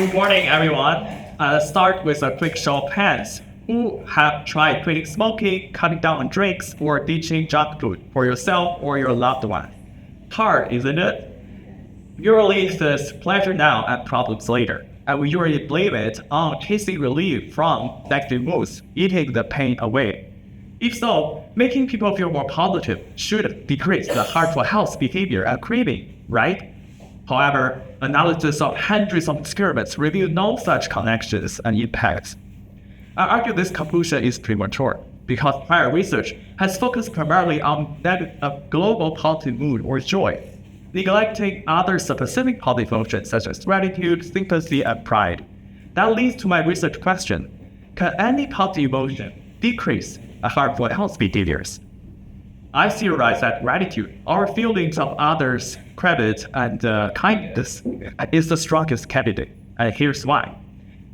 Good morning, everyone. Let's start with a quick show of hands. Who have tried quitting smoking, cutting down on drinks, or ditching junk food for yourself or your loved one? Hard, isn't it? Usually there's pleasure now and problems later, and we usually blame it on chasing relief from negative moods, eating the pain away. If so, making people feel more positive should decrease the harmful health behavior and craving, right? However, analysis of hundreds of experiments reveal no such connections and impacts. I argue this conclusion is premature because prior research has focused primarily on global positive mood or joy, neglecting other specific positive emotions such as gratitude, sympathy, and pride. That leads to my research question: can any positive emotion decrease harmful health behaviors? I theorize that gratitude, our feelings of others' credit and kindness, is the strongest candidate, and here's why.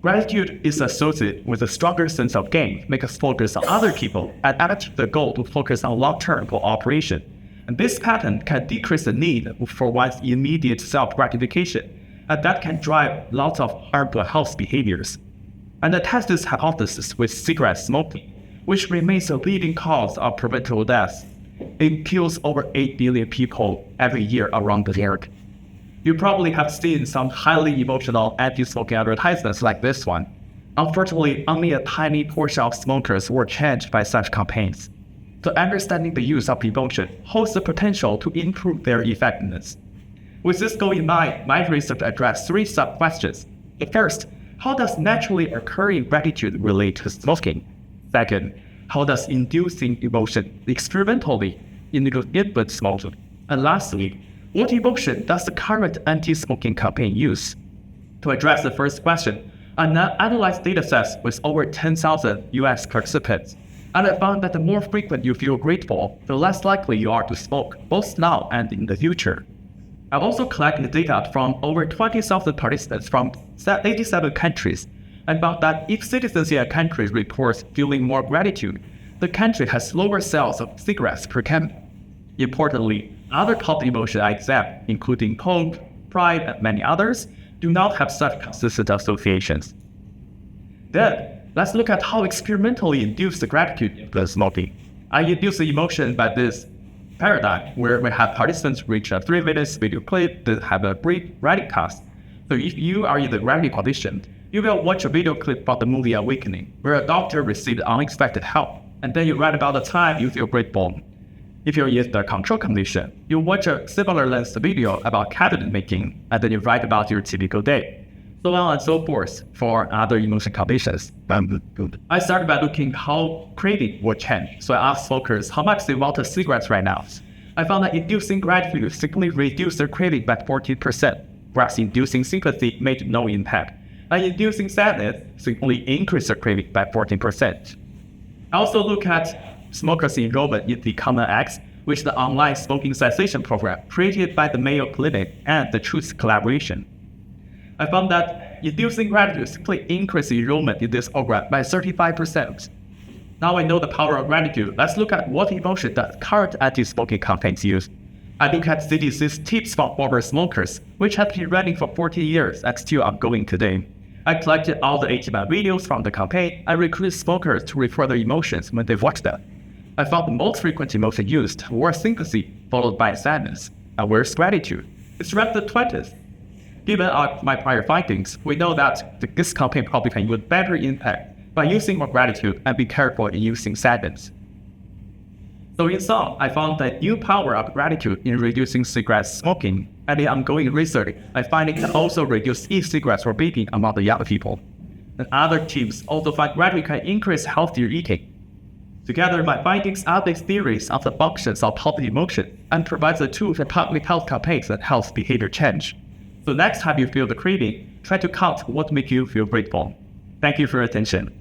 Gratitude is associated with a stronger sense of gain, make us focus on other people, and achieve the goal to focus on long-term cooperation. And this pattern can decrease the need for one's immediate self-gratification, and that can drive lots of harmful health behaviors. And I test this hypothesis with cigarette smoking, which remains a leading cause of preventable deaths. It kills over 8 billion people every year around the world. You probably have seen some highly emotional anti-smoking advertisements like this one. Unfortunately, only a tiny portion of smokers were changed by such campaigns. So understanding the use of emotion holds the potential to improve their effectiveness. With this goal in mind, my research addressed 3 sub-questions. First, how does naturally occurring gratitude relate to smoking? Second, how does inducing emotion experimentally influence smoking? And lastly, what emotion does the current anti-smoking campaign use? To address the first question, I analyzed datasets with over 10,000 US participants, and I found that the more frequent you feel grateful, the less likely you are to smoke, both now and in the future. I also collected data from over 20,000 participants from 87 countries, and found that if citizens in a country report feeling more gratitude, the country has lower sales of cigarettes per capita. Importantly, other top emotions I examined, including hope, pride, and many others, do not have such consistent associations. Then, let's look at how experimentally induced gratitude influences smoking. I induced the emotion by this paradigm, where we have participants reach a 3-minute video clip that have a brief writing task. So if you are in the gratitude condition, you will watch a video clip from the movie Awakening, where a doctor received unexpected help, and then you write about the time you feel grateful. If you're in the control condition, you watch a similar length video about cabinet making, and then you write about your typical day. So on and so forth for other emotion conditions. I started by looking how craving would change. So I asked smokers how much they wanted cigarettes right now. I found that inducing gratitude simply reduced their craving by 14%, whereas inducing sympathy made no impact. And inducing sadness simply increased their craving by 14%. I also look at smokers' enrollment in the Common X, which is the online smoking cessation program created by the Mayo Clinic and the Truth Collaboration. I found that inducing gratitude simply increased enrollment in this program by 35%. Now I know the power of gratitude. Let's look at what emotion that current anti-smoking campaigns use. I look at CDC's tips for former smokers, which have been running for 40 years and still ongoing today. I collected all the 80-minute videos from the campaign and recruited smokers to refer their emotions when they watched them. I found the most frequent emotion used were sympathy, followed by sadness. And where's gratitude? It's ranked the 20th. Given my prior findings, we know that this campaign probably can use better impact by using more gratitude and be careful in using sadness. So in sum, I found the new power of gratitude in reducing cigarette smoking, and in ongoing research, I find it can also reduce e-cigarettes for vaping among the young people. And other teams also find gratitude can increase healthier eating. Together, my findings update theories of the functions of positive emotion and provides a tool for public health campaigns and health behavior change. So next time you feel the craving, try to count what makes you feel grateful. Thank you for your attention.